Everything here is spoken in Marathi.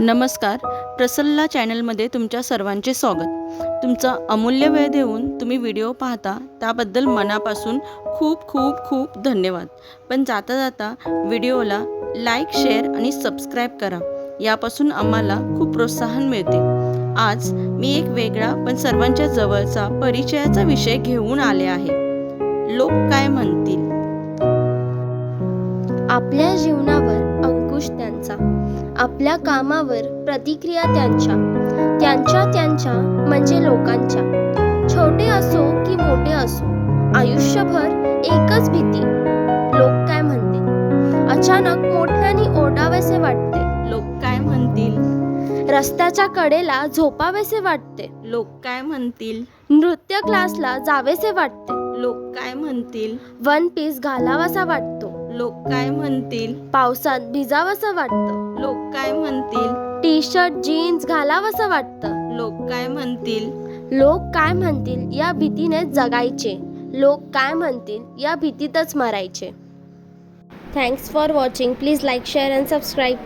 नमस्कार. प्रसल्ला चॅनलमध्ये तुमच्या सर्वांचे स्वागत. तुमचा अमूल्य वेळ देऊन तुम्ही व्हिडिओ पाहता त्याबद्दल मनापासून खूप खूप खूप धन्यवाद. पण जाता जाता व्हिडिओला लाईक, शेअर आणि सबस्क्राईब करा. यापासून आम्हाला खूप प्रोत्साहन मिळते. आज मी एक वेगळा पण सर्वांच्या जवळचा परिचयाचा विषय घेऊन आले आहे. लोक काय म्हणतील. आपल्या जीवनावर अंकुश त्यांचा, आपल्या कामावर प्रतिक्रिया त्यांच्या म्हणजे लोकांच्या. छोटे असो की मोठे असो, आयुष्यभर एकच भीती, लोक काय म्हणतील. अचानक मोठ्याने ओरडावेसे वाटते, लोक काय म्हणतील. रस्त्याच्या कडेला झोपावेसे वाटते, लोक काय म्हणतील. नृत्य क्लासला जावेसे वाटते, लोक काय म्हणतील. वन पीस घालावासा वाटतो, लोक काय म्हणतील. पावसात भिजावंसं वाटतं, लोक काय म्हणतील. टी शर्ट जीन्स घालावंसं वाटतं. लोक काय म्हणतील. लोक काय म्हणतील या भीतीने जगायचे, लोक काय म्हणतील या भीतीतच मरायचे. Thanks for watching. Please like, share and subscribe.